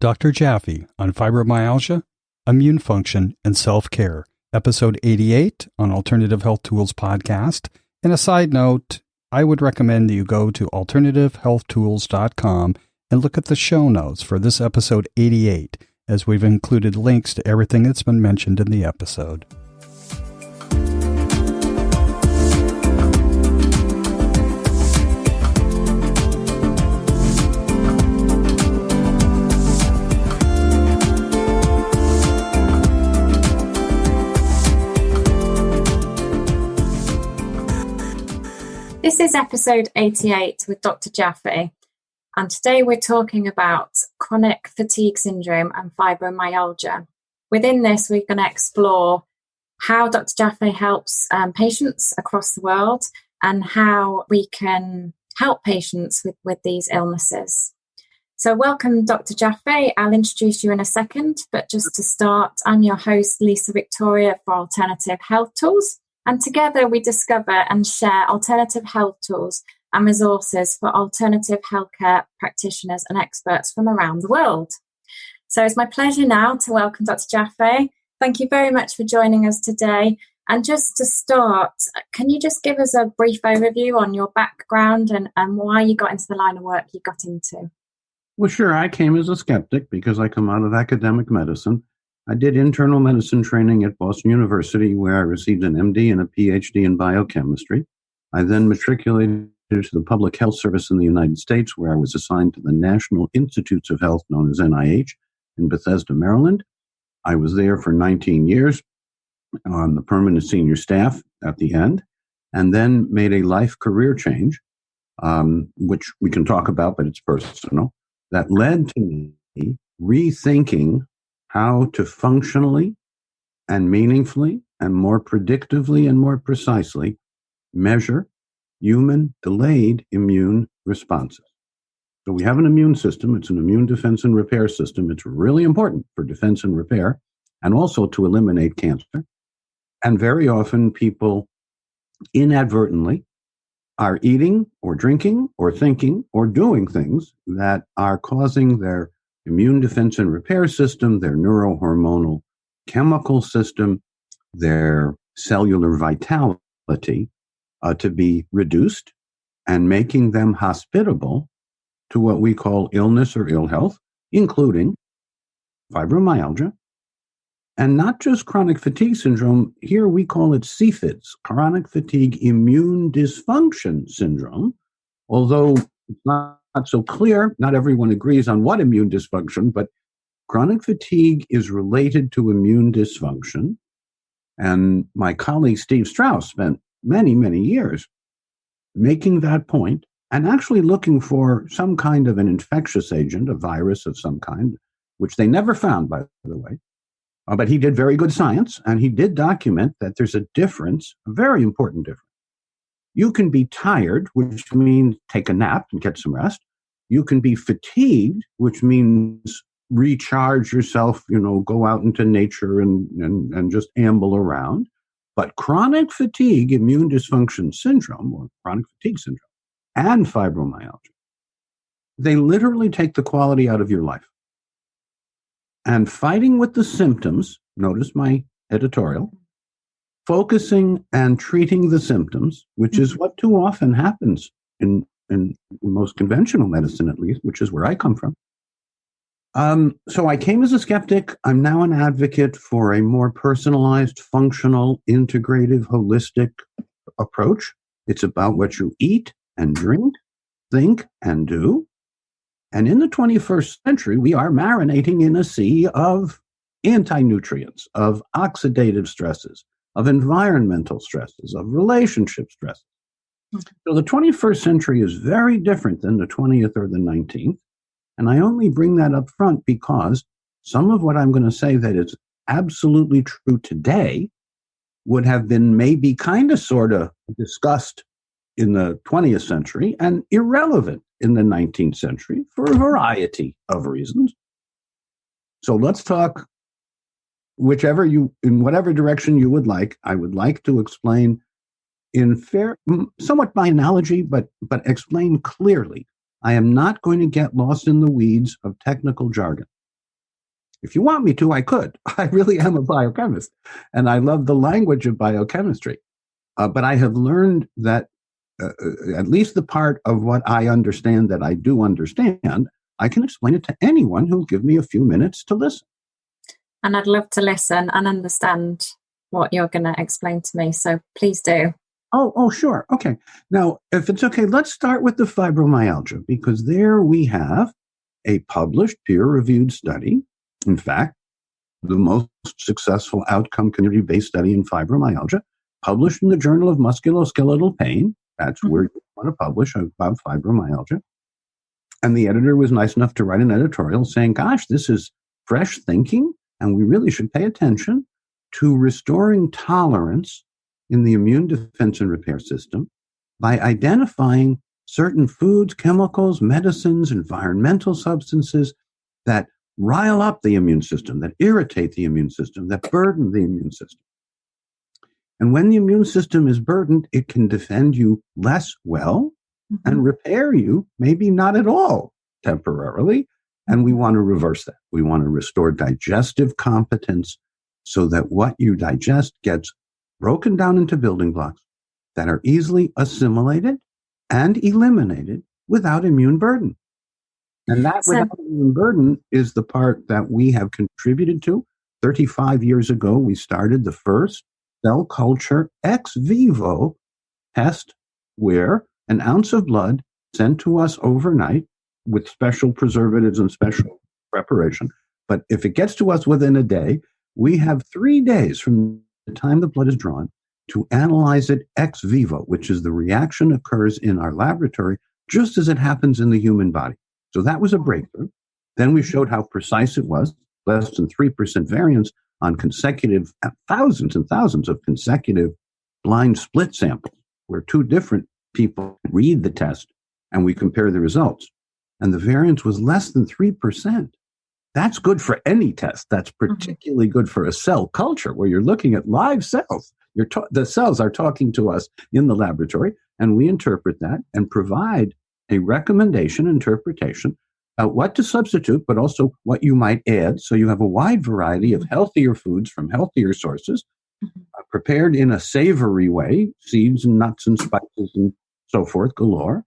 Dr. Jaffe on Fibromyalgia, Immune Function, and Self-Care, Episode 88 on Alternative Health Tools podcast. And a side note, I would recommend that you go to alternativehealthtools.com and look at the show notes for this episode 88, as we've included links to everything that's been mentioned in the episode. This is episode 88 with Dr. Jaffe, and today we're talking about chronic fatigue syndrome and fibromyalgia. Within this, we're going to explore how Dr. Jaffe helps patients across the world and how we can help patients with these illnesses. So welcome, Dr. Jaffe. I'll introduce you in a second, but just to start, I'm your host, Lisa Victoria for Alternative Health Tools. And together we discover and share alternative health tools and resources for alternative healthcare practitioners and experts from around the world. So it's my pleasure now to welcome Dr. Jaffe. Thank you very much for joining us today. And just to start, can you just give us a brief overview on your background and why you got into the line of work you got into? Well, sure. I came as a skeptic because I come out of academic medicine. I did internal medicine training at Boston University, where I received an MD and a PhD in biochemistry. I then matriculated to the Public Health Service in the United States, where I was assigned to the National Institutes of Health, known as NIH, in Bethesda, Maryland. I was there for 19 years on the permanent senior staff at the end, and then made a life career change, which we can talk about, but it's personal, that led to me rethinking how to functionally and meaningfully and more predictively and more precisely measure human delayed immune responses. So we have an immune system. It's an immune defense and repair system. It's really important for defense and repair and also to eliminate cancer. And very often people inadvertently are eating or drinking or thinking or doing things that are causing their immune defense and repair system, their neurohormonal chemical system, their cellular vitality to be reduced and making them hospitable to what we call illness or ill health, including fibromyalgia, and not just chronic fatigue syndrome. Here we call it CFIDS, chronic fatigue immune dysfunction syndrome, although it's not so clear. Not everyone agrees on what immune dysfunction, but chronic fatigue is related to immune dysfunction. And my colleague Steve Strauss spent many, many years making that point and actually looking for some kind of an infectious agent, a virus of some kind, which they never found, by the way. But he did very good science, and he did document that there's a difference, a very important difference. You can be tired, which means take a nap and get some rest. You can be fatigued, which means recharge yourself, go out into nature and just amble around. But chronic fatigue immune dysfunction syndrome, or chronic fatigue syndrome, and fibromyalgia, they literally take the quality out of your life. And fighting with the symptoms, notice my editorial, focusing and treating the symptoms, which is what too often happens in most conventional medicine, at least, which is where I come from. So I came as a skeptic. I'm now an advocate for a more personalized, functional, integrative, holistic approach. It's about what you eat and drink, think and do. And in the 21st century, we are marinating in a sea of anti-nutrients, of oxidative stresses, of environmental stresses, of relationship stresses. So the 21st century is very different than the 20th or the 19th. And I only bring that up front because some of what I'm going to say that is absolutely true today would have been maybe kind of sort of discussed in the 20th century and irrelevant in the 19th century for a variety of reasons. So let's talk in whatever direction you would like. I would like to explain somewhat by analogy, but explain clearly. I am not going to get lost in the weeds of technical jargon. If you want me to, I could. I really am a biochemist, and I love the language of biochemistry. But I have learned that at least the part of what I understand that I do understand, I can explain it to anyone who'll give me a few minutes to listen. And I'd love to listen and understand what you're going to explain to me. So please do. Oh, sure. Okay. Now, if it's okay, let's start with the fibromyalgia, because there we have a published peer-reviewed study. In fact, the most successful outcome community-based study in fibromyalgia, published in the Journal of Musculoskeletal Pain. That's where you want to publish about fibromyalgia. And the editor was nice enough to write an editorial saying, gosh, this is fresh thinking, and we really should pay attention to restoring tolerance in the immune defense and repair system by identifying certain foods, chemicals, medicines, environmental substances that rile up the immune system, that irritate the immune system, that burden the immune system. And when the immune system is burdened, it can defend you less well and repair you, maybe not at all temporarily. And we want to reverse that. We want to restore digestive competence so that what you digest gets broken down into building blocks that are easily assimilated and eliminated without immune burden. And that without immune burden is the part that we have contributed to. 35 years ago, we started the first cell culture ex vivo test where an ounce of blood sent to us overnight with special preservatives and special preparation. But if it gets to us within a day, we have 3 days from the time the blood is drawn to analyze it ex vivo, which is the reaction occurs in our laboratory just as it happens in the human body. So that was a breakthrough. Then we showed how precise it was, less than 3% variance on consecutive, thousands and thousands of consecutive blind split samples, where two different people read the test and we compare the results. And the variance was less than 3%. That's good for any test. That's particularly good for a cell culture where you're looking at live cells. The cells are talking to us in the laboratory, and we interpret that and provide a recommendation, interpretation, what to substitute, but also what you might add. So you have a wide variety of healthier foods from healthier sources, prepared in a savory way, seeds and nuts and spices and so forth galore.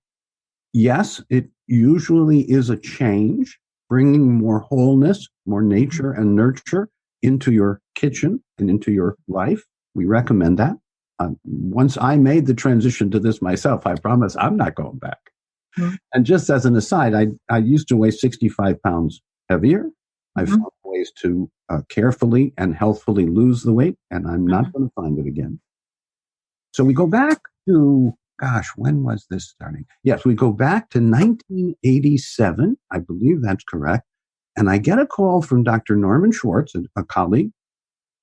Yes, it usually is a change, bringing more wholeness, more nature and nurture into your kitchen and into your life. We recommend that. Once I made the transition to this myself, I promise I'm not going back. And just as an aside, I used to weigh 65 pounds heavier. I found ways to carefully and healthfully lose the weight, and I'm not going to find it again. So we go back to, when was this starting? Yes, we go back to 1987. I believe that's correct. And I get a call from Dr. Norman Schwartz, a colleague,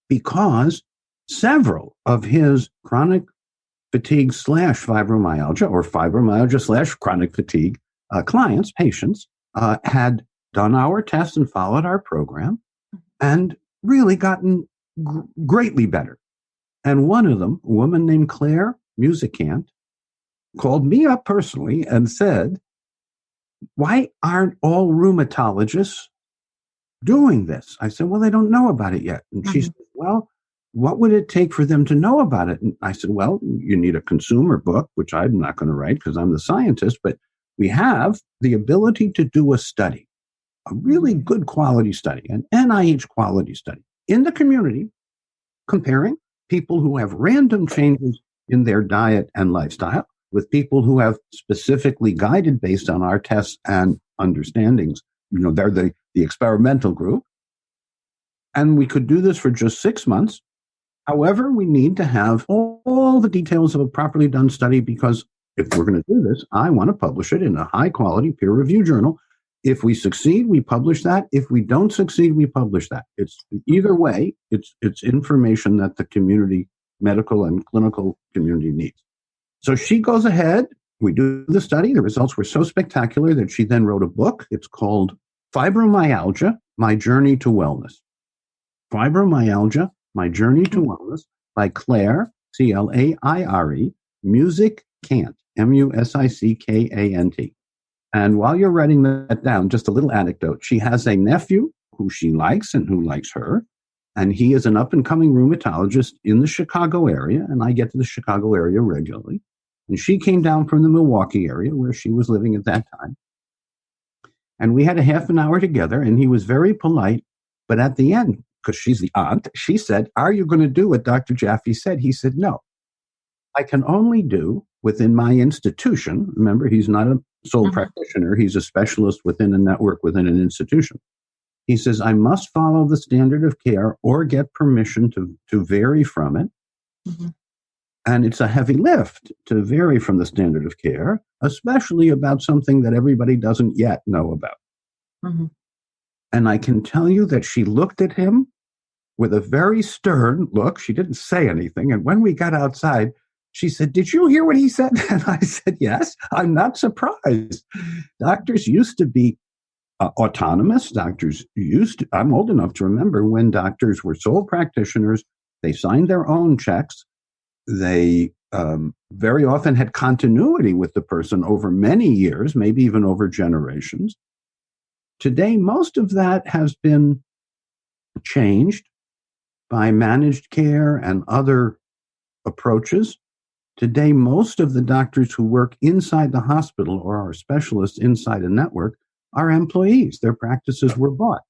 because several of his chronic fatigue / fibromyalgia or fibromyalgia / chronic fatigue clients, patients, had done our test and followed our program and really gotten greatly better. And one of them, a woman named Claire Musicant, called me up personally and said, why aren't all rheumatologists doing this? I said, well, they don't know about it yet. And she said, well, what would it take for them to know about it? And I said, well, you need a consumer book, which I'm not going to write because I'm the scientist, but we have the ability to do a study, a really good quality study, an NIH quality study in the community, comparing people who have random changes in their diet and lifestyle with people who have specifically guided based on our tests and understandings. They're the experimental group. And we could do this for just 6 months. However, we need to have all the details of a properly done study because if we're going to do this, I want to publish it in a high-quality peer-reviewed journal. If we succeed, we publish that. If we don't succeed, we publish that. It's either way, it's information that the community, medical and clinical community needs. So she goes ahead. We do the study. The results were so spectacular that she then wrote a book. It's called Fibromyalgia, My Journey to Wellness. Fibromyalgia, My Journey to Wellness by Claire, Claire, Musicant, Musickant. And while you're writing that down, just a little anecdote. She has a nephew who she likes and who likes her. And he is an up-and-coming rheumatologist in the Chicago area, and I get to the Chicago area regularly. And she came down from the Milwaukee area where she was living at that time. And we had a half an hour together, and he was very polite. But at the end, because she's the aunt, she said, "Are you going to do what Dr. Jaffe said?" He said, "No. I can only do within my institution." Remember, he's not a sole practitioner. He's a specialist within a network, within an institution. He says, "I must follow the standard of care or get permission to vary from it." Mm-hmm. And it's a heavy lift to vary from the standard of care, especially about something that everybody doesn't yet know about. Mm-hmm. And I can tell you that she looked at him with a very stern look. She didn't say anything. And when we got outside, she said, "Did you hear what he said?" And I said, "Yes, I'm not surprised. Doctors used to be autonomous. I'm old enough to remember when doctors were sole practitioners. They signed their own checks. They very often had continuity with the person over many years, maybe even over generations. Today, most of that has been changed by managed care and other approaches. Today, most of the doctors who work inside the hospital or are specialists inside a network are employees. Their practices were bought.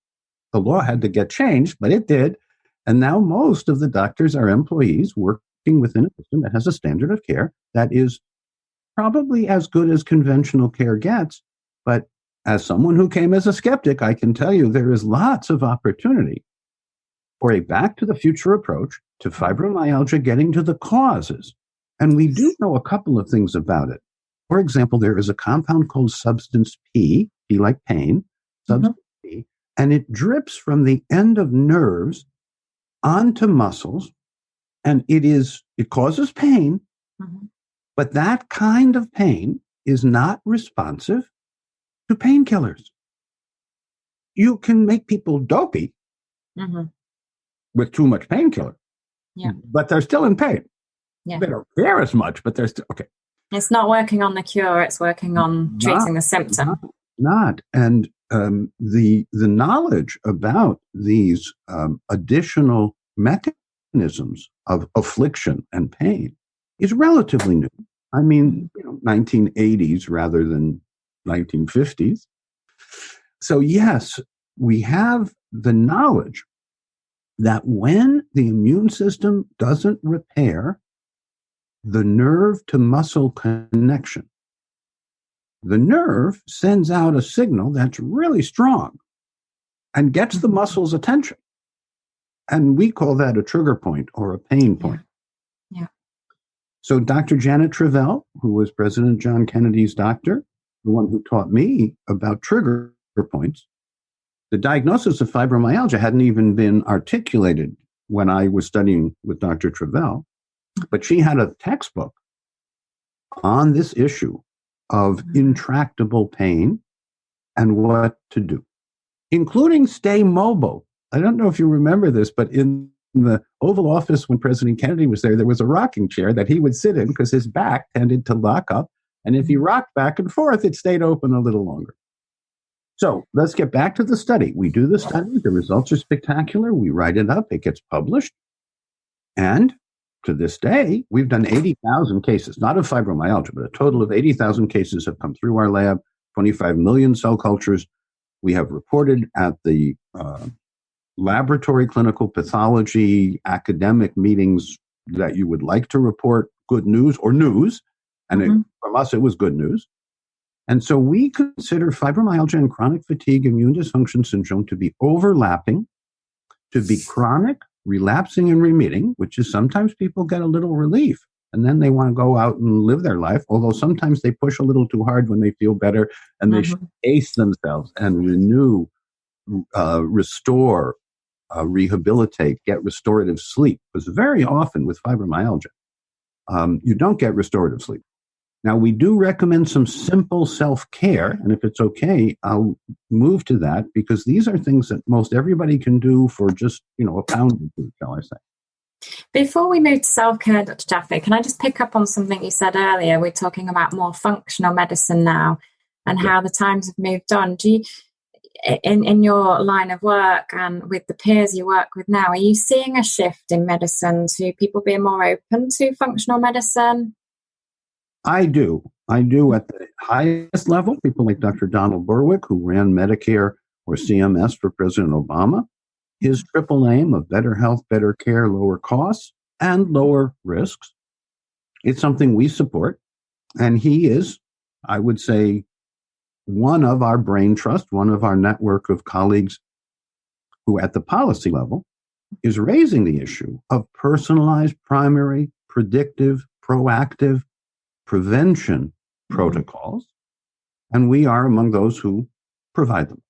The law had to get changed, but it did. And now most of the doctors are employees working within a system that has a standard of care that is probably as good as conventional care gets. But as someone who came as a skeptic, I can tell you there is lots of opportunity for a back to the future approach to fibromyalgia, getting to the causes. And we do know a couple of things about it. For example, there is a compound called substance P like pain, substance P, and it drips from the end of nerves onto muscles, and it causes pain, but that kind of pain is not responsive to painkillers. You can make people dopey with too much painkiller, but they're still in pain. Yeah. They don't care as much, but they're still okay. It's not working on the cure; it's working on treating the symptom. Not. And the knowledge about these additional mechanisms of affliction and pain is relatively new. I mean, 1980s rather than 1950s. So yes, we have the knowledge that when the immune system doesn't repair the nerve to muscle connection, the nerve sends out a signal that's really strong and gets the muscle's attention. And we call that a trigger point or a pain point. Yeah. So Dr. Janet Travell, who was President John Kennedy's doctor, the one who taught me about trigger points, the diagnosis of fibromyalgia hadn't even been articulated when I was studying with Dr. Travell, but she had a textbook on this issue of intractable pain and what to do, including stay mobile. I don't know if you remember this, but in the Oval Office when President Kennedy was there was a rocking chair that he would sit in because his back tended to lock up. And if he rocked back and forth, it stayed open a little longer. So let's get back to the study. We do the study. The results are spectacular. We write it up. It gets published. And to this day, we've done 80,000 cases, not of fibromyalgia, but a total of 80,000 cases have come through our lab, 25 million cell cultures. We have reported at the laboratory clinical pathology academic meetings that you would like to report good news or news. And from us, it was good news. And so we consider fibromyalgia and chronic fatigue immune dysfunction syndrome to be overlapping, to be chronic, relapsing and remitting, which is sometimes people get a little relief and then they want to go out and live their life. Although sometimes they push a little too hard when they feel better and they should ace themselves and renew, restore, rehabilitate, get restorative sleep. Because very often with fibromyalgia, you don't get restorative sleep. Now, we do recommend some simple self-care, and if it's okay, I'll move to that, because these are things that most everybody can do for just, a pound or two, shall I say. Before we move to self-care, Dr. Jaffe, can I just pick up on something you said earlier? We're talking about more functional medicine now and how the times have moved on. in your line of work and with the peers you work with now, are you seeing a shift in medicine to people being more open to functional medicine? I do. I do at the highest level. People like Dr. Donald Berwick, who ran Medicare or CMS for President Obama. His triple aim of better health, better care, lower costs, and lower risks. It's something we support. And he is, I would say, one of our brain trust, one of our network of colleagues who at the policy level is raising the issue of personalized, primary, predictive, proactive prevention protocols. And we are among those who provide them.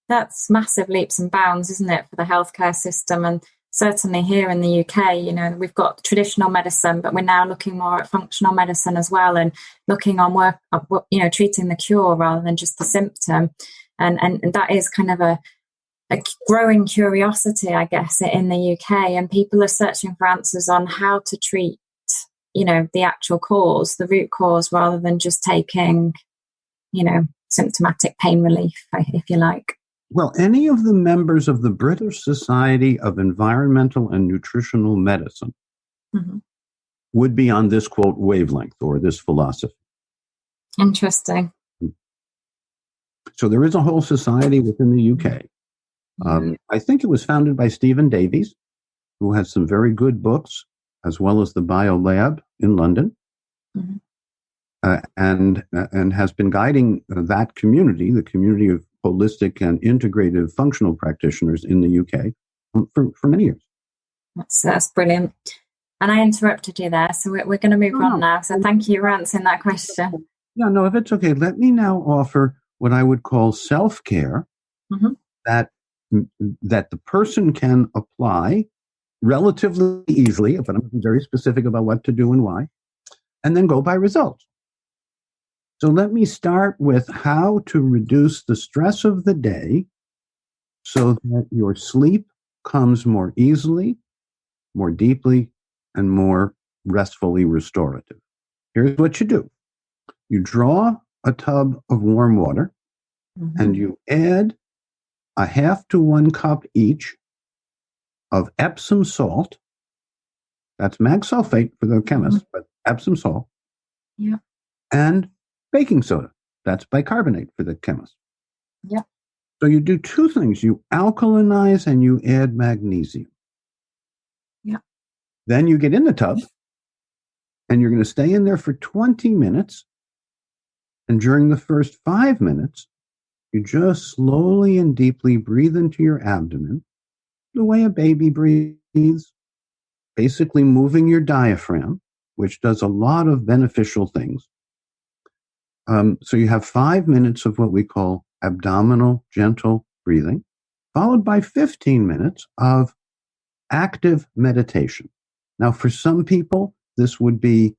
That's massive leaps and bounds, isn't it, for the healthcare system? And certainly here in the UK, we've got traditional medicine, but we're now looking more at functional medicine as well, and looking on work, treating the cure rather than just the symptom. And that is kind of a growing curiosity, I guess, in the UK. And people are searching for answers on how to treat, the actual cause, the root cause, rather than just taking, symptomatic pain relief, if you like. Well, any of the members of the British Society of Environmental and Nutritional Medicine would be on this, quote, wavelength or this philosophy. Interesting. So there is a whole society within the UK. I think it was founded by Stephen Davies, who has some very good books, as well as the BioLab in London, and has been guiding that community, the community of holistic and integrative functional practitioners in the UK for many years. That's brilliant. And I interrupted you there, so we're going to move on now. So thank you for answering that question. Yeah, no, if it's okay, let me now offer what I would call self-care that the person can apply relatively easily, if I'm very specific about what to do and why, and then go by results. So let me start with how to reduce the stress of the day so that your sleep comes more easily, more deeply, and more restfully restorative. Here's what you do. You draw a tub of warm water and you add a half to 1 cup each of Epsom salt. That's mag sulfate for the chemist, but Epsom salt. Yeah. And baking soda. That's bicarbonate for the chemist. Yeah. So you do two things. You alkalinize and you add magnesium. Yeah. Then you get in the tub and you're going to stay in there for 20 minutes. And during the first 5 minutes, you just slowly and deeply breathe into your abdomen the way a baby breathes, basically moving your diaphragm, which does a lot of beneficial things. So you have 5 minutes of what we call abdominal gentle breathing, followed by 15 minutes of active meditation. Now, for some people, this would be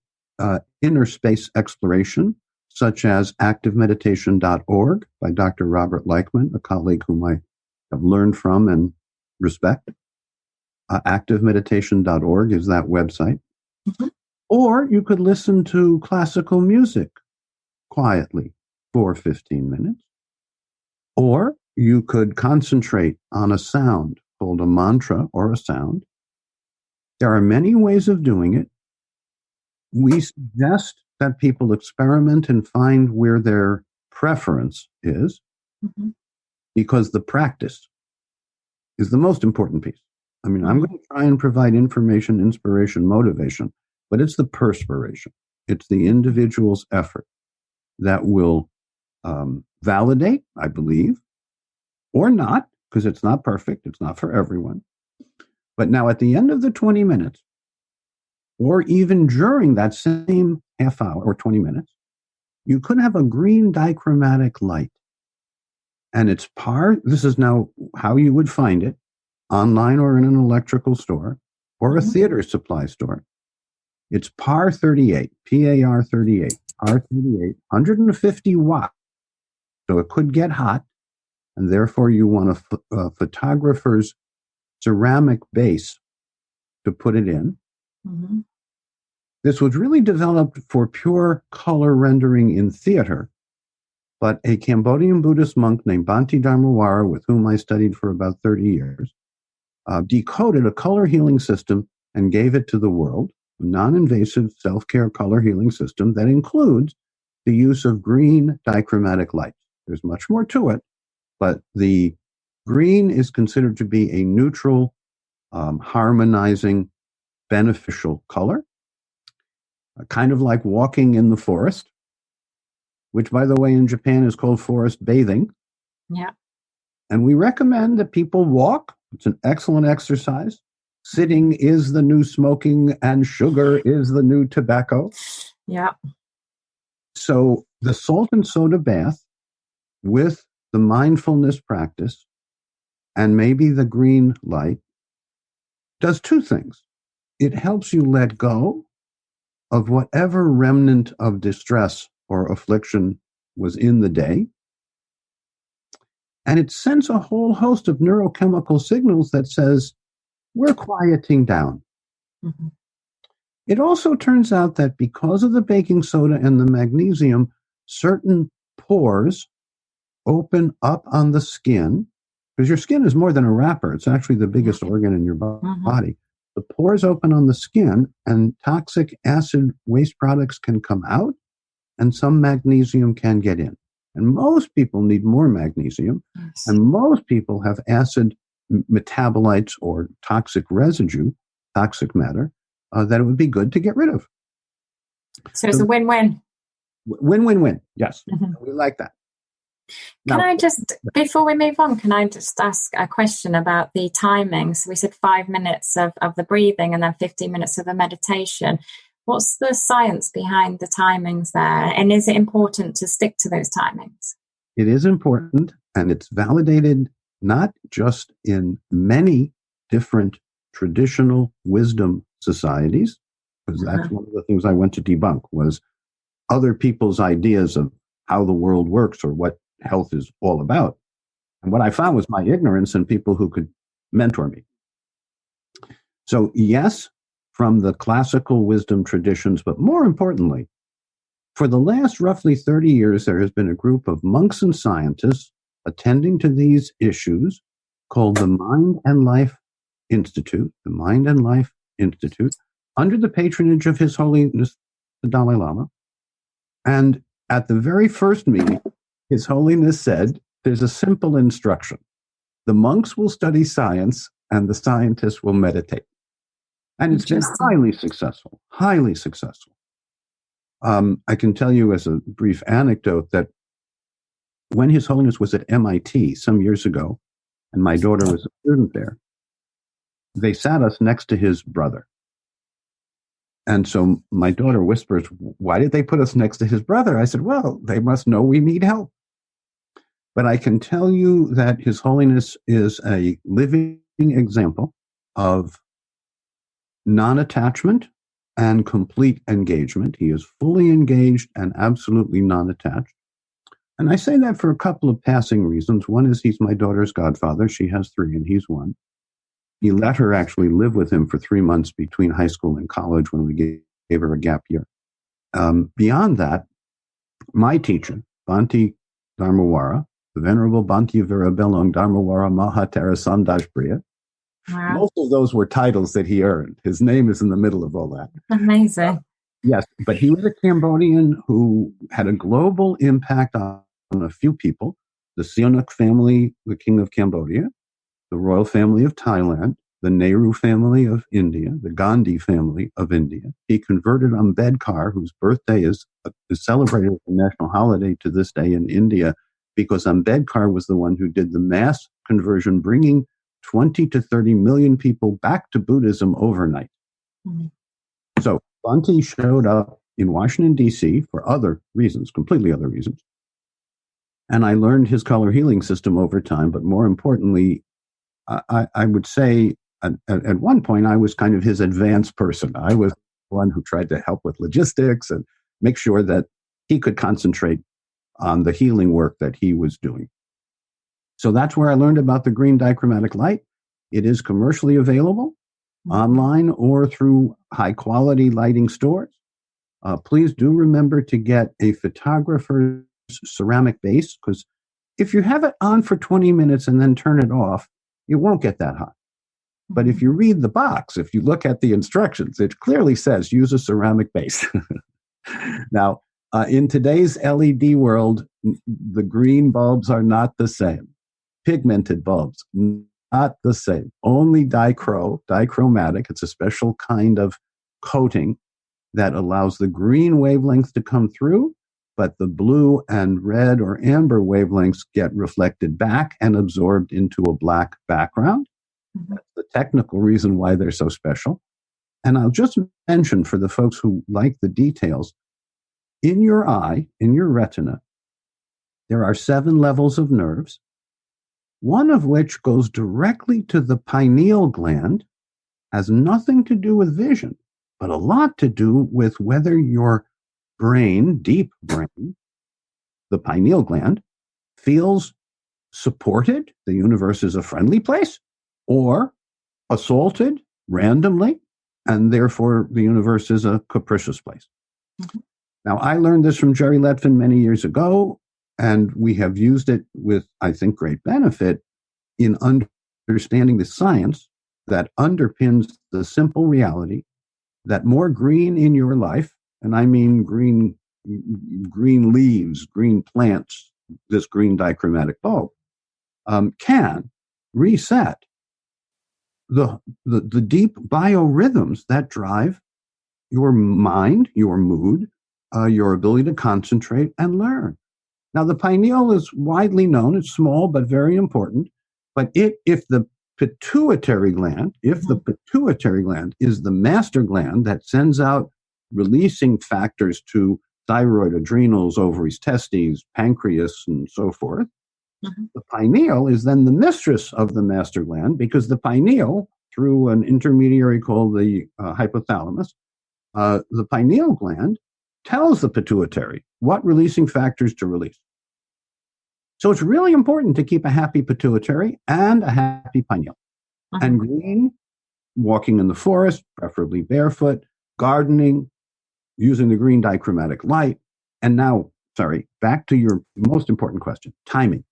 inner space exploration, such as activemeditation.org by Dr. Robert Leichman, a colleague whom I have learned from and respect. Activemeditation.org is that website. Or you could listen to classical music quietly for 15 minutes. Or you could concentrate on a sound called a mantra or a sound. There are many ways of doing it. We suggest that people experiment and find where their preference is, because the practice is the most important piece. I mean, I'm going to try and provide information, inspiration, motivation, but it's the perspiration. It's the individual's effort that will validate, I believe, or not, because it's not perfect. It's not for everyone. But now at the end of the 20 minutes, or even during that same half hour or 20 minutes, you could have a green dichromatic light. And it's this is now how you would find it, online or in an electrical store or a theater supply store. It's PAR 38, PAR 38, PAR 38, 150 watts. So it could get hot, and therefore you want a photographer's ceramic base to put it in. This was really developed for pure color rendering in theater, but a Cambodian Buddhist monk named Bhante Dharmawara, with whom I studied for about 30 years, decoded a color healing system and gave it to the world, a non-invasive self-care color healing system that includes the use of green dichromatic light. There's much more to it, but the green is considered to be a neutral, harmonizing, beneficial color, kind of like walking in the forest, which, by the way, in Japan is called forest bathing. Yeah. And we recommend that people walk. It's an excellent exercise. Sitting is the new smoking, and sugar is the new tobacco. Yeah. So the salt and soda bath with the mindfulness practice and maybe the green light does two things. It helps you let go of whatever remnant of distress or affliction was in the day. And it sends a whole host of neurochemical signals that says, we're quieting down. Mm-hmm. It also turns out that because of the baking soda and the magnesium, certain pores open up on the skin, because your skin is more than a wrapper. It's actually the biggest organ in your body. Mm-hmm. The pores open on the skin, and toxic acid waste products can come out, and some magnesium can get in. And most people need more magnesium, Yes. and most people have acid metabolites or toxic residue, toxic matter, that it would be good to get rid of. So it's a win-win. Win-win-win, yes. Mm-hmm. We like that. Can I just, before we move on, can I just ask a question about the timings? We said 5 minutes of the breathing and then 15 minutes of the meditation. What's the science behind the timings there? And is it important to stick to those timings? It is important, and it's validated not just in many different traditional wisdom societies, because that's one of the things I went to debunk, was other people's ideas of how the world works or what health is all about. And what I found was my ignorance and people who could mentor me. So yes, from the classical wisdom traditions, but more importantly, for the last roughly 30 years, there has been a group of monks and scientists attending to these issues called the Mind and Life Institute, under the patronage of His Holiness, the Dalai Lama. And at the very first meeting, His Holiness said, there's a simple instruction. The monks will study science and the scientists will meditate. And it's been highly successful, highly successful. I can tell you as a brief anecdote that when His Holiness was at MIT some years ago, and my daughter was a student there, they sat us next to his brother. And so my daughter whispers, why did they put us next to his brother? I said, well, they must know we need help. But I can tell you that His Holiness is a living example of non-attachment and complete engagement. He is fully engaged and absolutely non-attached. And I say that for a couple of passing reasons. One is he's my daughter's godfather. She has 3 and he's 1. He let her actually live with him for 3 months between high school and college when we gave her a gap year. Beyond that, my teacher, Bhante Dharmawara, the Venerable Bhante Virabelong Dharmawara Mahatera Samdashpriya. Wow. Most of those were titles that he earned. His name is in the middle of all that. Amazing. Yes, but he was a Cambodian who had a global impact on a few people. The Sihanouk family, the king of Cambodia, the royal family of Thailand, the Nehru family of India, the Gandhi family of India. He converted Ambedkar, whose birthday is celebrated as a national holiday to this day in India, because Ambedkar was the one who did the mass conversion, bringing 20 to 30 million people back to Buddhism overnight. Mm-hmm. So Bhante showed up in Washington, D.C. for other reasons, completely other reasons. And I learned his color healing system over time. But more importantly, I would say at one point, I was kind of his advanced person. I was the one who tried to help with logistics and make sure that he could concentrate on the healing work that he was doing. So that's where I learned about the green dichromatic light. It is commercially available online or through high-quality lighting stores. Please do remember to get a photographer's ceramic base, because if you have it on for 20 minutes and then turn it off, it won't get that hot. But if you read the box, if you look at the instructions, it clearly says use a ceramic base. Now, in today's LED world, the green bulbs are not the same. Pigmented bulbs, not the same. Only dichromatic. It's a special kind of coating that allows the green wavelength to come through, but the blue and red or amber wavelengths get reflected back and absorbed into a black background. That's the technical reason why they're so special. And I'll just mention for the folks who like the details, in your eye, in your retina, there are 7 levels of nerves, one of which goes directly to the pineal gland, has nothing to do with vision, but a lot to do with whether your brain, deep brain, the pineal gland, feels supported, the universe is a friendly place, or assaulted randomly, and therefore the universe is a capricious place. Now, I learned this from Jerry Letfin many years ago, and we have used it with, I think, great benefit in understanding the science that underpins the simple reality that more green in your life, and I mean green leaves, green plants, this green dichromatic bulb, can reset the deep biorhythms that drive your mind, your mood, your ability to concentrate and learn. Now, the pineal is widely known. It's small but very important. But if the pituitary gland is the master gland that sends out releasing factors to thyroid, adrenals, ovaries, testes, pancreas, and so forth, the pineal is then the mistress of the master gland, because the pineal, through an intermediary called the hypothalamus, the pineal gland tells the pituitary what releasing factors to release. So it's really important to keep a happy pituitary and a happy pineal. And green, walking in the forest, preferably barefoot, gardening, using the green dichromatic light. And now, back to your most important question, timing.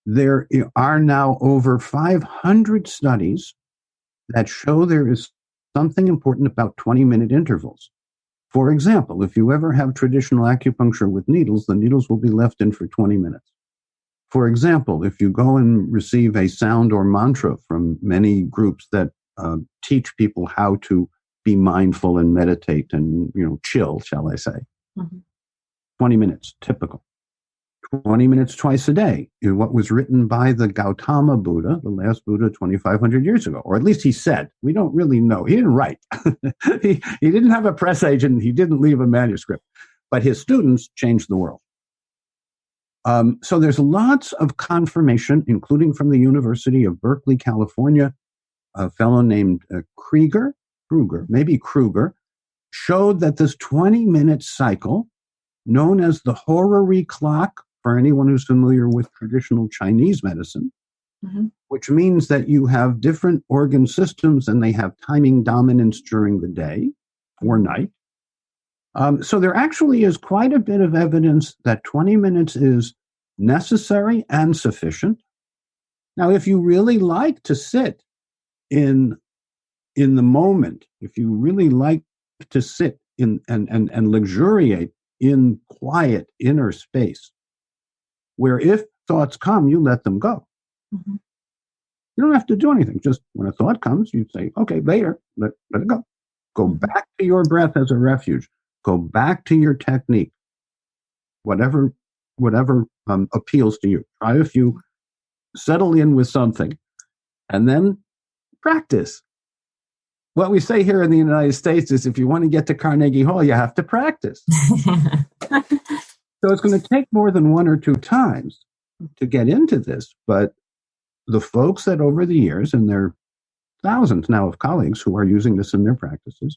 There are now over 500 studies that show there is something important about 20-minute intervals. For example, if you ever have traditional acupuncture with needles, the needles will be left in for 20 minutes. For example, if you go and receive a sound or mantra from many groups that teach people how to be mindful and meditate and, chill, shall I say, 20 minutes, typical. 20 minutes twice a day, what was written by the Gautama Buddha, the last Buddha 2,500 years ago, or at least he said. We don't really know. He didn't write. he didn't have a press agent. He didn't leave a manuscript. But his students changed the world. So there's lots of confirmation, including from the University of Berkeley, California. A fellow named Kruger, showed that this 20-minute cycle, known as the horary clock, for anyone who's familiar with traditional Chinese medicine, which means that you have different organ systems and they have timing dominance during the day or night. So there actually is quite a bit of evidence that 20 minutes is necessary and sufficient. Now, if you really like to sit in the moment, if you really like to sit in and luxuriate in quiet inner space, where if thoughts come, you let them go. You don't have to do anything. Just when a thought comes, you say, okay, later, let it go. Go back to your breath as a refuge. Go back to your technique. Whatever appeals to you. Try a few, settle in with something, and then practice. What we say here in the United States is if you want to get to Carnegie Hall, you have to practice. So it's going to take more than 1 or 2 times to get into this. But the folks that over the years, and there are thousands now of colleagues who are using this in their practices,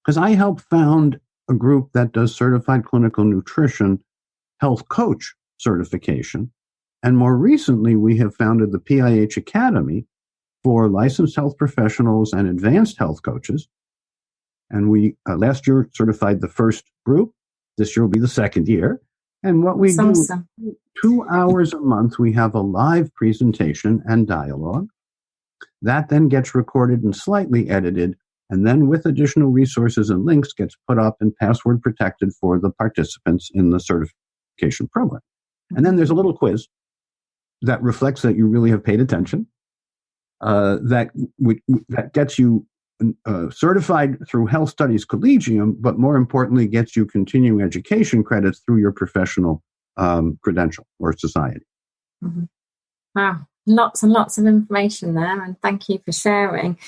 because I helped found a group that does certified clinical nutrition health coach certification. And more recently, we have founded the PIH Academy for licensed health professionals and advanced health coaches. And we last year certified the first group. This year will be the second year. And what we That's do, awesome. 2 hours a month, we have a live presentation and dialogue. That then gets recorded and slightly edited, and then with additional resources and links gets put up and password protected for the participants in the certification program. And then there's a little quiz that reflects that you really have paid attention, that gets you certified through Health Studies Collegium, but more importantly, gets you continuing education credits through your professional credential or society. Mm-hmm. Wow, lots and lots of information there, and thank you for sharing.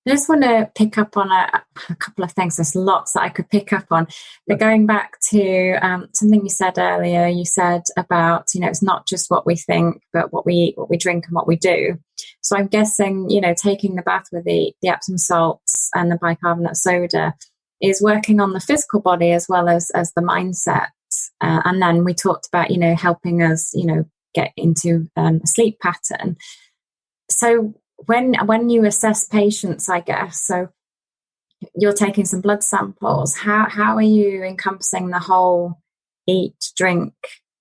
I just want to pick up on a couple of things. There's lots that I could pick up on. But going back to something you said earlier, you said about, it's not just what we think, but what we drink and what we do. So I'm guessing, taking the bath with the Epsom salts and the bicarbonate soda is working on the physical body as well as the mindset. And then we talked about, helping us, get into a sleep pattern. So when you assess patients, I guess, so you're taking some blood samples, how are you encompassing the whole eat, drink,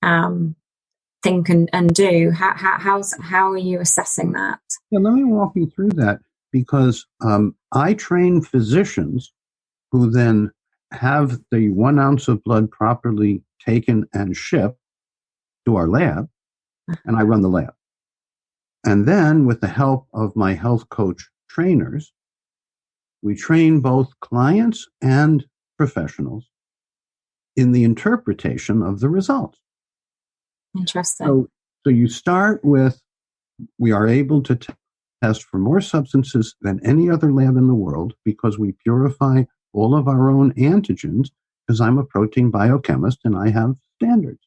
think and do? How are you assessing that? Yeah, let me walk you through that, because I train physicians who then have the 1 ounce of blood properly taken and shipped to our lab, and I run the lab. And then, with the help of my health coach trainers, we train both clients and professionals in the interpretation of the results. Interesting. So you start with, we are able to test for more substances than any other lab in the world because we purify all of our own antigens, because I'm a protein biochemist and I have standards.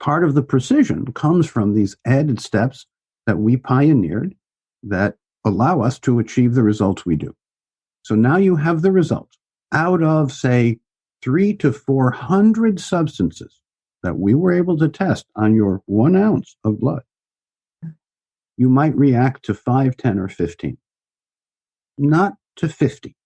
Part of the precision comes from these added steps that we pioneered that allow us to achieve the results we do. So now you have the results. Out of, say, 300 to 400 substances that we were able to test on your 1 ounce of blood, you might react to 5, 10, or 15, not to 50.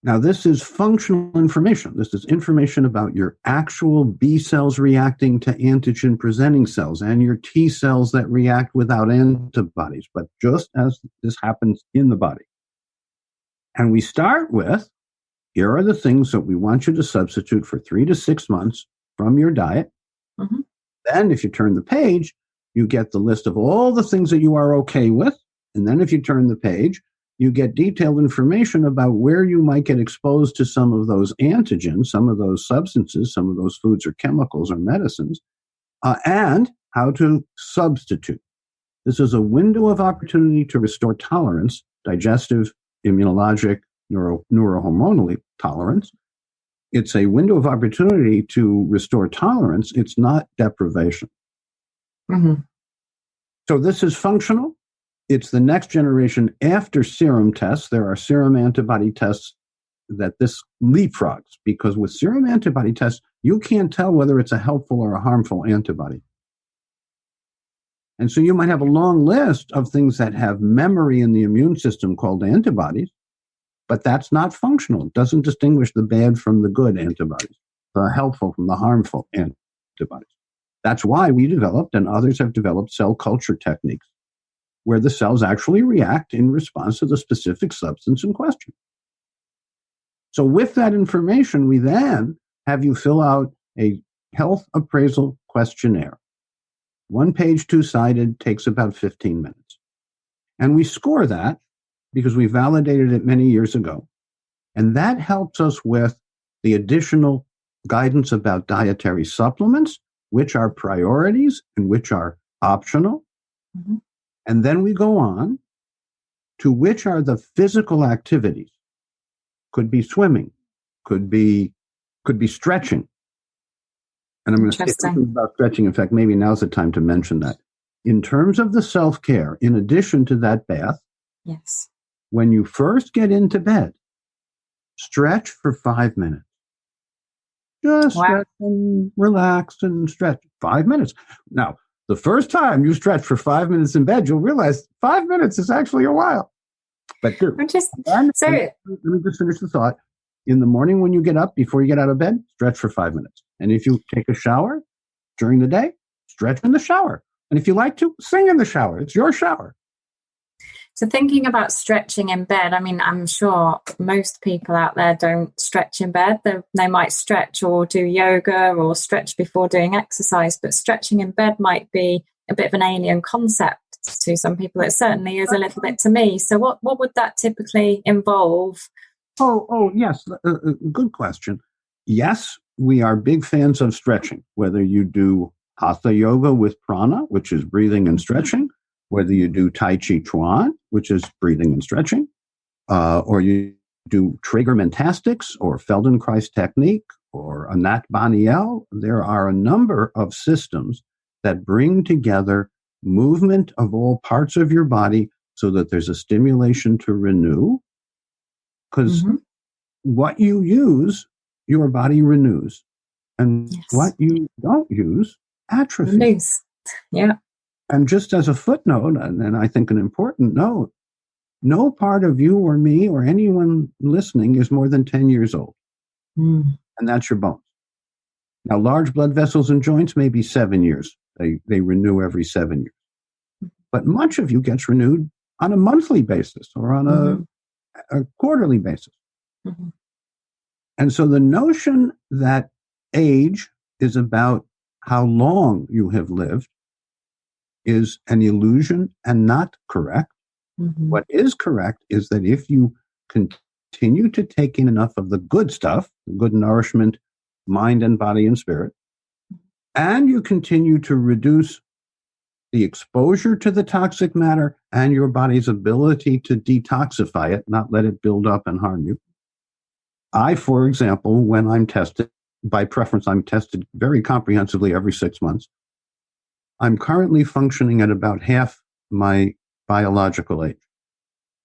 Now, this is functional information. This is information about your actual B cells reacting to antigen-presenting cells and your T cells that react without antibodies, but just as this happens in the body. And we start with, here are the things that we want you to substitute for 3 to 6 months from your diet. Mm-hmm. Then, if you turn the page, you get the list of all the things that you are okay with. And then if you turn the page, you get detailed information about where you might get exposed to some of those antigens, some of those substances, some of those foods or chemicals or medicines, and how to substitute. This is a window of opportunity to restore tolerance, digestive, immunologic, neurohormonal tolerance. It's a window of opportunity to restore tolerance. It's not deprivation. Mm-hmm. So this is functional. It's the next generation after serum tests. There are serum antibody tests that this leapfrogs, because with serum antibody tests, you can't tell whether it's a helpful or a harmful antibody. And so you might have a long list of things that have memory in the immune system called antibodies, but that's not functional. It doesn't distinguish the bad from the good antibodies, the helpful from the harmful antibodies. That's why we developed, and others have developed, cell culture techniques, where the cells actually react in response to the specific substance in question. So with that information, we then have you fill out a health appraisal questionnaire. 1 page, 2-sided, takes about 15 minutes. And we score that because we validated it many years ago. And that helps us with the additional guidance about dietary supplements, which are priorities and which are optional. Mm-hmm. And then we go on to which are the physical activities. Could be swimming, could be stretching. And I'm going to say something about stretching. In fact, maybe now's the time to mention that. In terms of the self-care, in addition to that bath, yes, when you first get into bed, stretch for 5 minutes. Just stretch and relax and stretch. 5 minutes. Now, the first time you stretch for 5 minutes in bed, you'll realize 5 minutes is actually a while. But do. let me just finish the thought. In the morning when you get up, before you get out of bed, stretch for 5 minutes. And if you take a shower during the day, stretch in the shower. And if you like to, sing in the shower. It's your shower. So thinking about stretching in bed, I mean, I'm sure most people out there don't stretch in bed. They might stretch or do yoga or stretch before doing exercise, but stretching in bed might be a bit of an alien concept to some people. It certainly is a little bit to me. So what would that typically involve? Oh, yes. Good question. Yes, we are big fans of stretching, whether you do hatha yoga with prana, which is breathing and stretching, whether you do Tai Chi Chuan, which is breathing and stretching, or you do Traeger Mentastics or Feldenkrais technique or Anat Baniel. There are a number of systems that bring together movement of all parts of your body so that there's a stimulation to renew. Because what you use, your body renews. And what you don't use, atrophies. Yeah. And just as a footnote, and I think an important note, no part of you or me or anyone listening is more than 10 years old. And that's your bones. Now, large blood vessels and joints may be 7 years. They renew every 7 years. But much of you gets renewed on a monthly basis or on a quarterly basis. And so the notion that age is about how long you have lived is an illusion and not correct. What is correct is that if you continue to take in enough of the good stuff, good nourishment, mind and body and spirit, and you continue to reduce the exposure to the toxic matter and your body's ability to detoxify it, not let it build up and harm you. I, for example, when I'm tested, by preference, I'm tested very comprehensively every 6 months. I'm currently functioning at about half my biological age.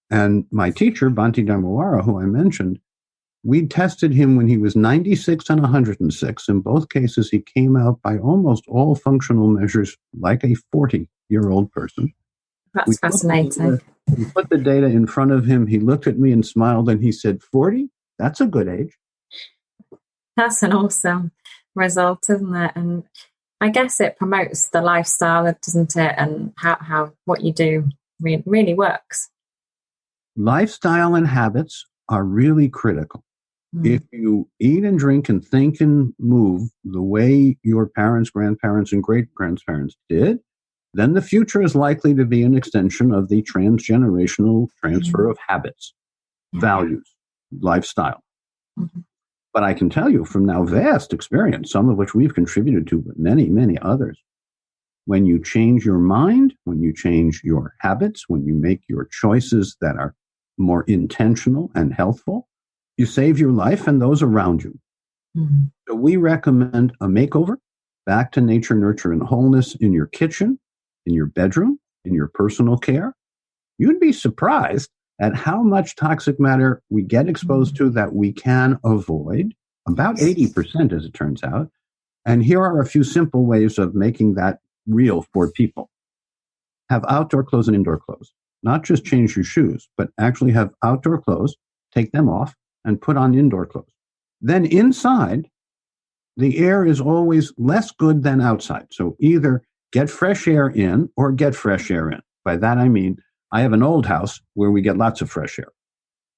And my teacher, Bhante Dharmawara, who I mentioned, we tested him when he was 96 and 106. In both cases, he came out by almost all functional measures like a 40-year-old person. That's fascinating. We put the data in front of him. He looked at me and smiled and he said, 40? That's a good age. That's an awesome result, isn't it? And I guess it promotes the lifestyle, doesn't it? And how what you do really works. Lifestyle and habits are really critical. If you eat and drink and think and move the way your parents, grandparents, and great-grandparents did, then the future is likely to be an extension of the transgenerational transfer of habits, values, lifestyle. But I can tell you from now vast experience, some of which we've contributed to, but many, many others, when you change your mind, when you change your habits, when you make your choices that are more intentional and healthful, you save your life and those around you. So we recommend a makeover back to nature, nurture, and wholeness in your kitchen, in your bedroom, in your personal care. You'd be surprised at how much toxic matter we get exposed to that we can avoid, about 80% as it turns out. And here are a few simple ways of making that real for people. Have outdoor clothes and indoor clothes. Not just change your shoes, but actually have outdoor clothes, take them off, and put on indoor clothes. Then inside, the air is always less good than outside. So either get fresh air in or get fresh air in. By that I mean, I have an old house where we get lots of fresh air.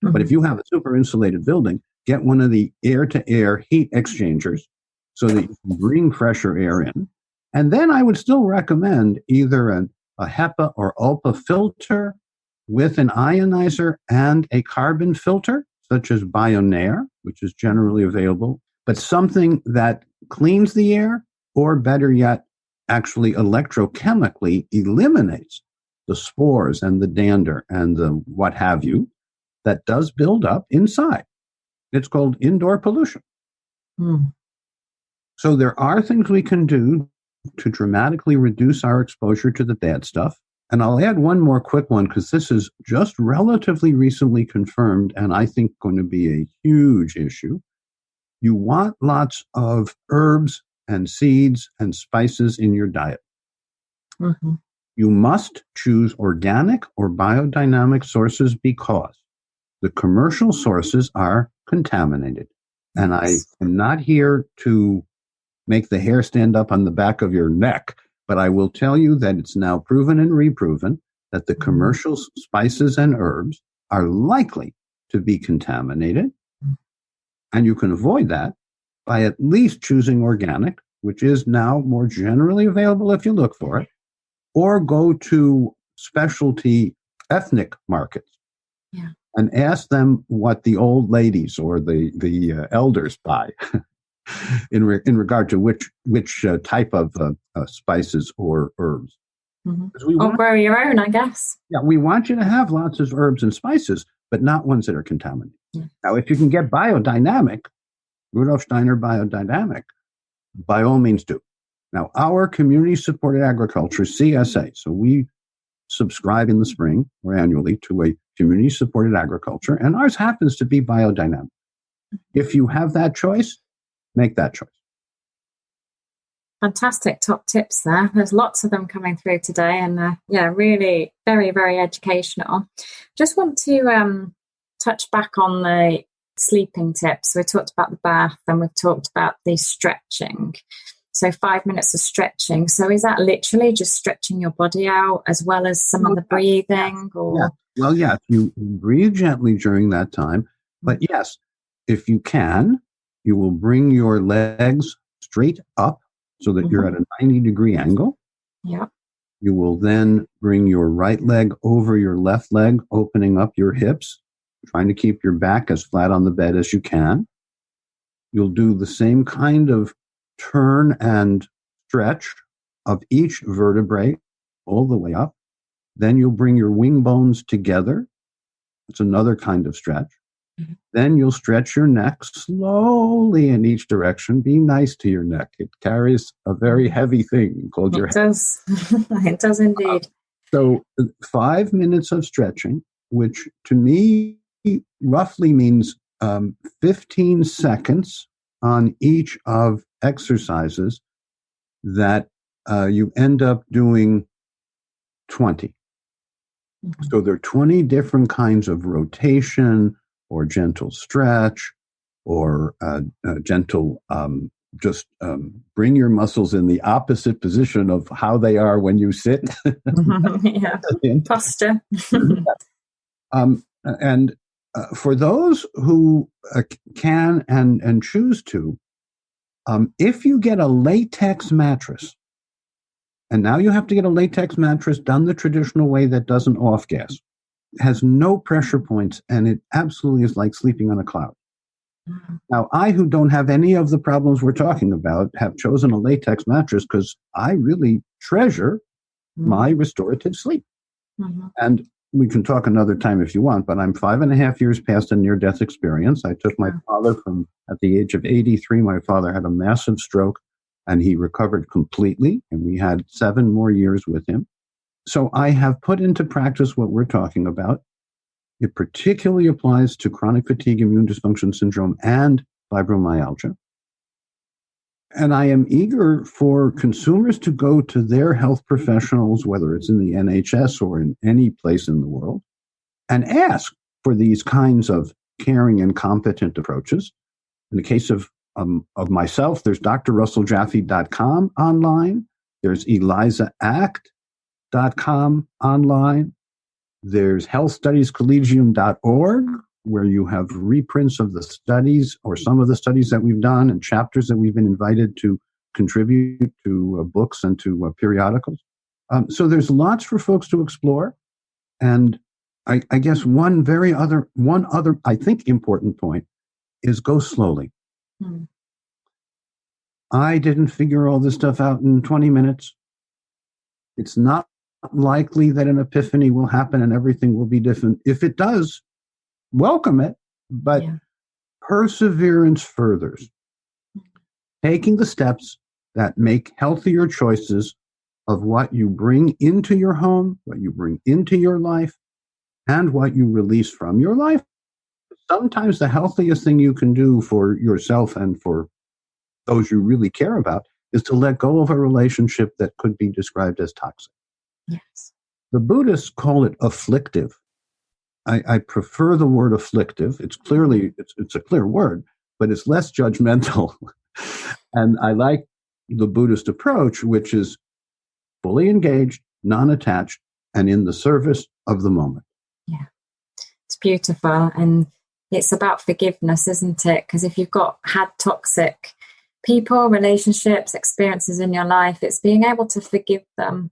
But if you have a super insulated building, get one of the air-to-air heat exchangers so that you can bring fresher air in. And then I would still recommend either a HEPA or ULPA filter with an ionizer and a carbon filter, such as Bionaire, which is generally available, but something that cleans the air, or better yet, actually electrochemically eliminates the spores and the dander and the what have you that does build up inside. It's called indoor pollution. So there are things we can do to dramatically reduce our exposure to the bad stuff. And I'll add one more quick one because this is just relatively recently confirmed and I think going to be a huge issue. You want lots of herbs and seeds and spices in your diet. You must choose organic or biodynamic sources because the commercial sources are contaminated. And I am not here to make the hair stand up on the back of your neck, but I will tell you that it's now proven and reproven that the commercial spices and herbs are likely to be contaminated. And you can avoid that by at least choosing organic, which is now more generally available if you look for it, or go to specialty ethnic markets and ask them what the old ladies or the elders buy in regard to which type of spices or herbs. Or grow your own, I guess. Yeah, we want you to have lots of herbs and spices, but not ones that are contaminated. Now, if you can get biodynamic, Rudolf Steiner biodynamic, by all means do. Now, our community-supported agriculture, CSA, so we subscribe in the spring or annually to a community-supported agriculture, and ours happens to be biodynamic. If you have that choice, make that choice. Fantastic top tips there. There's lots of them coming through today, and really very, very educational. Just want to touch back on the sleeping tips. We talked about the bath and we've talked about the stretching. So 5 minutes of stretching. So is that literally just stretching your body out as well as some of the breathing? Or? Yeah. Well, yeah, you breathe gently during that time. But yes, if you can, you will bring your legs straight up so that you're at a 90-degree angle. Yeah. You will then bring your right leg over your left leg, opening up your hips, trying to keep your back as flat on the bed as you can. You'll do the same kind of turn and stretch of each vertebrae all the way up. Then you'll bring your wing bones together. It's another kind of stretch. Then you'll stretch your neck slowly in each direction. Be nice to your neck. It carries a very heavy thing called your head. It does. It does indeed. So 5 minutes of stretching, which to me roughly means 15 seconds on each of exercises that you end up doing 20. So there are 20 different kinds of rotation or gentle stretch or gentle bring your muscles in the opposite position of how they are when you sit. Posture. And for those who can and choose to, if you get a latex mattress, and now you have to get a latex mattress done the traditional way that doesn't off-gas, has no pressure points, and it absolutely is like sleeping on a cloud. Now, I, who don't have any of the problems we're talking about, have chosen a latex mattress because I really treasure my restorative sleep. And we can talk another time if you want, but I'm 5.5 years past a near-death experience. I took my father at the age of 83, my father had a massive stroke, and he recovered completely, and we had 7 more years with him. So I have put into practice what we're talking about. It particularly applies to chronic fatigue immune dysfunction syndrome and fibromyalgia. And I am eager for consumers to go to their health professionals, whether it's in the NHS or in any place in the world, and ask for these kinds of caring and competent approaches. In the case of myself, there's drrusselljaffe.com online. There's elizaact.com online. There's healthstudiescollegium.org, where you have reprints of the studies or some of the studies that we've done and chapters that we've been invited to contribute to books and to periodicals. So there's lots for folks to explore. And I guess one other, I think, important point is go slowly. I didn't figure all this stuff out in 20 minutes. It's not likely that an epiphany will happen and everything will be different. If it does, welcome it, but perseverance furthers. Taking the steps that make healthier choices of what you bring into your home, what you bring into your life, and what you release from your life. Sometimes the healthiest thing you can do for yourself and for those you really care about is to let go of a relationship that could be described as toxic. Yes. The Buddhists call it afflictive. I prefer the word afflictive. It's clearly, it's a clear word, but it's less judgmental. And I like the Buddhist approach, which is fully engaged, non-attached, and in the service of the moment. Yeah, it's beautiful. And it's about forgiveness, isn't it? Because if you've had toxic people, relationships, experiences in your life, it's being able to forgive them,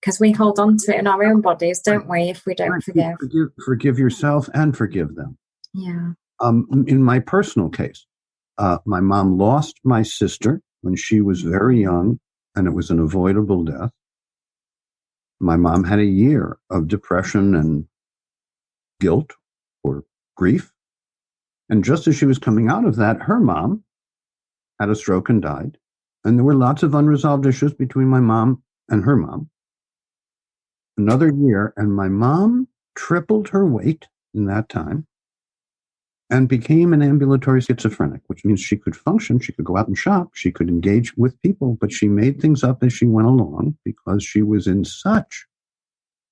because we hold on to it in our own bodies, don't we, if we don't forgive. Forgive yourself and forgive them. Yeah. In my personal case, my mom lost my sister when she was very young, and it was an avoidable death. My mom had a year of depression and guilt or grief. And just as she was coming out of that, her mom had a stroke and died. And there were lots of unresolved issues between my mom and her mom. Another year, and my mom tripled her weight in that time and became an ambulatory schizophrenic, which means she could function, she could go out and shop, she could engage with people, but she made things up as she went along because she was in such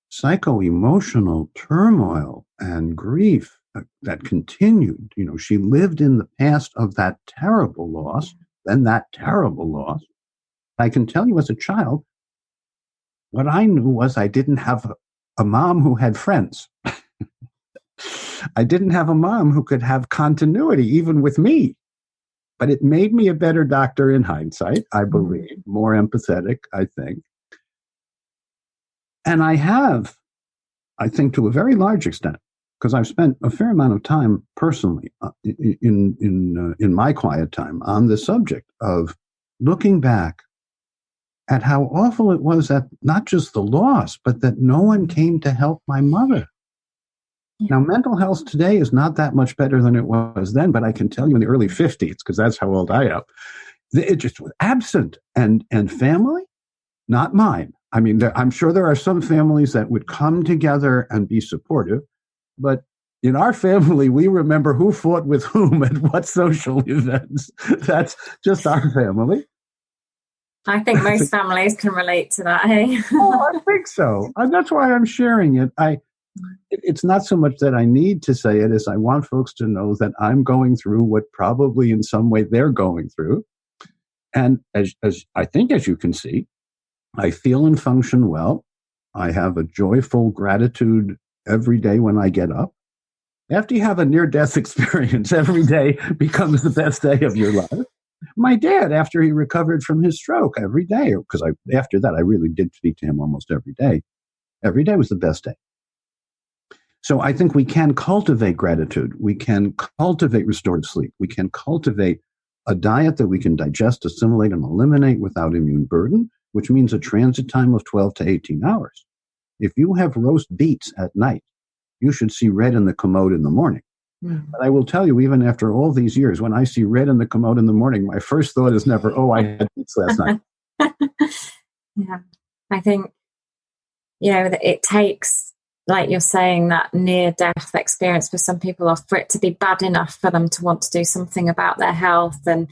psycho-emotional turmoil and grief that continued. You know, she lived in the past of that terrible loss, then that terrible loss. I can tell you as a child, what I knew was I didn't have a mom who had friends. I didn't have a mom who could have continuity, even with me. But it made me a better doctor in hindsight, I believe, more empathetic, I think. And I have, I think, to a very large extent, because I've spent a fair amount of time personally in my quiet time on the subject of looking back at how awful it was that not just the loss, but that no one came to help my mother. Now, mental health today is not that much better than it was then, but I can tell you in the early 50s, because that's how old I am, it just was absent. And family, not mine. I mean, I'm sure there are some families that would come together and be supportive, but in our family, we remember who fought with whom at what social events. That's just our family. I think most families can relate to that, hey? Oh, I think so. And that's why I'm sharing it. It's not so much that I need to say it as I want folks to know that I'm going through what probably in some way they're going through. And as I think, as you can see, I feel and function well. I have a joyful gratitude every day when I get up. After you have a near-death experience, every day becomes the best day of your life. My dad, after he recovered from his stroke, every day, because after that, I really did speak to him almost every day. Every day was the best day. So I think we can cultivate gratitude. We can cultivate restored sleep. We can cultivate a diet that we can digest, assimilate, and eliminate without immune burden, which means a transit time of 12 to 18 hours. If you have roast beets at night, you should see red in the commode in the morning. But I will tell you, even after all these years, when I see red in the commode in the morning, my first thought is never, oh, I had beets last night. Yeah, I think, that it takes, like you're saying, that near-death experience for some people, or for it to be bad enough for them to want to do something about their health. And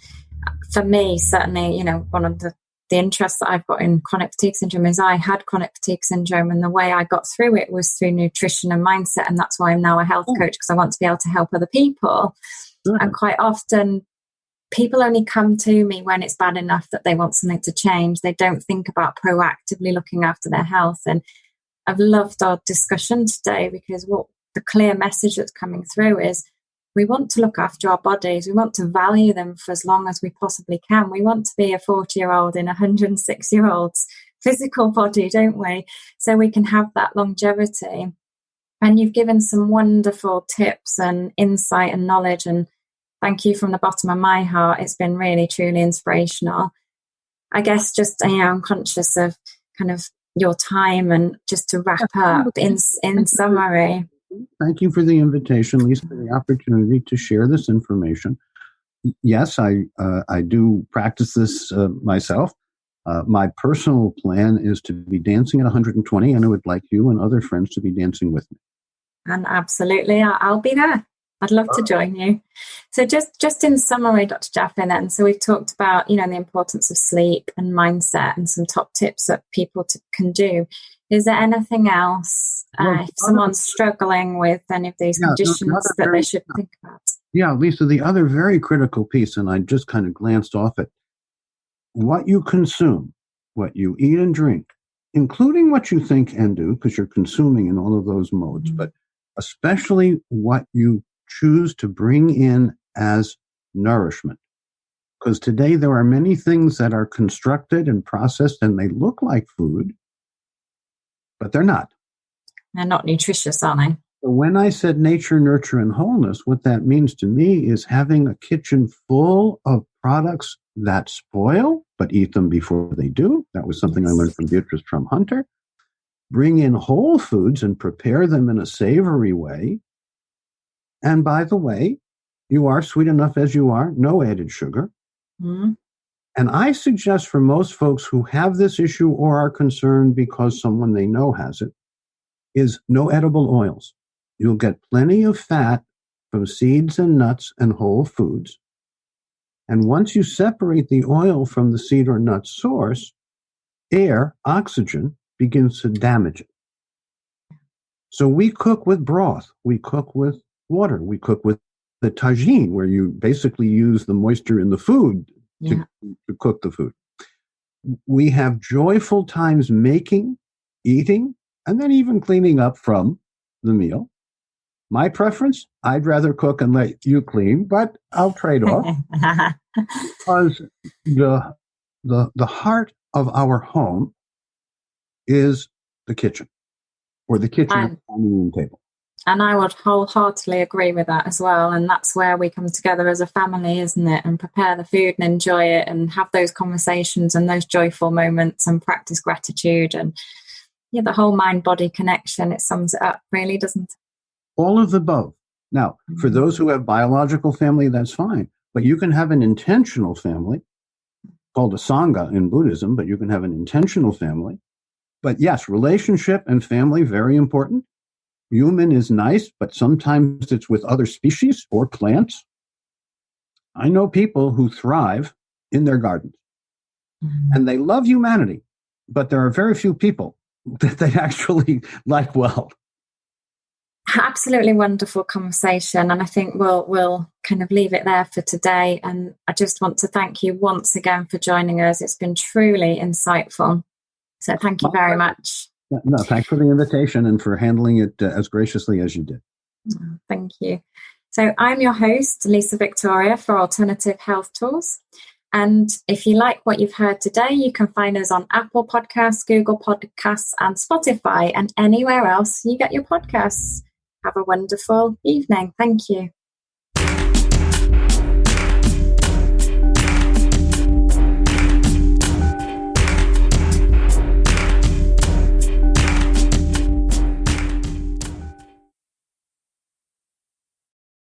for me, certainly, one of the interests that I've got in chronic fatigue syndrome is I had chronic fatigue syndrome, and the way I got through it was through nutrition and mindset, and that's why I'm now a health coach, because I want to be able to help other people. Sure. And quite often people only come to me when it's bad enough that they want something to change. They don't think about proactively looking after their health. And I've loved our discussion today, because what the clear message that's coming through is we want to look after our bodies. We want to value them for as long as we possibly can. We want to be a 40-year-old in a 106-year-old's physical body, don't we? So we can have that longevity. And you've given some wonderful tips and insight and knowledge. And thank you from the bottom of my heart. It's been really, truly inspirational. I guess just, I'm conscious of kind of your time, and just to wrap up in summary. Thank you for the invitation, Lisa, for the opportunity to share this information. Yes, I do practice this myself. My personal plan is to be dancing at 120, and I would like you and other friends to be dancing with me. And absolutely, I'll be there. I'd love to join you. So just in summary, Dr. Jaffe, then, so we've talked about, the importance of sleep and mindset and some top tips that people can do. Is there anything else, Well, if someone's struggling with any of these conditions, that they should think about? Yeah, Lisa, the other very critical piece, and I just kind of glanced off it, what you consume, what you eat and drink, including what you think and do, because you're consuming in all of those modes, but especially what you choose to bring in as nourishment. Because today there are many things that are constructed and processed and they look like food, but they're not. They're not nutritious, are they? When I said nature, nurture, and wholeness, what that means to me is having a kitchen full of products that spoil, but eat them before they do. That was something I learned from Beatrice Hunter. Bring in whole foods and prepare them in a savory way. And by the way, you are sweet enough as you are, no added sugar. Mm. And I suggest for most folks who have this issue or are concerned because someone they know has it, is no edible oils. You'll get plenty of fat from seeds and nuts and whole foods. And once you separate the oil from the seed or nut source, air, oxygen, begins to damage it. So we cook with broth, we cook with water, we cook with the tagine, where you basically use the moisture in the food to cook the food. We have joyful times making, eating, and then even cleaning up from the meal. My preference, I'd rather cook and let you clean, but I'll trade off. Because the heart of our home is the kitchen, or the kitchen at the dining room table. And I would wholeheartedly agree with that as well. And that's where we come together as a family, isn't it? And prepare the food and enjoy it and have those conversations and those joyful moments and practice gratitude and the whole mind-body connection. It sums it up, really, doesn't it? All of the above. Now, for those who have biological family, that's fine. But you can have an intentional family, called a Sangha in Buddhism, but you can have an intentional family. But yes, relationship and family, very important. Human is nice, but sometimes it's with other species or plants. I know people who thrive in their gardens, and they love humanity, but there are very few people that they actually like well. Absolutely wonderful conversation, and I think we'll kind of leave it there for today. And I just want to thank you once again for joining us. It's been truly insightful. So thank you very much. No, thanks for the invitation and for handling it as graciously as you did. Thank you. So I'm your host, Lisa Victoria, for Alternative Health Tools. And if you like what you've heard today, you can find us on Apple Podcasts, Google Podcasts, and Spotify, and anywhere else you get your podcasts. Have a wonderful evening. Thank you.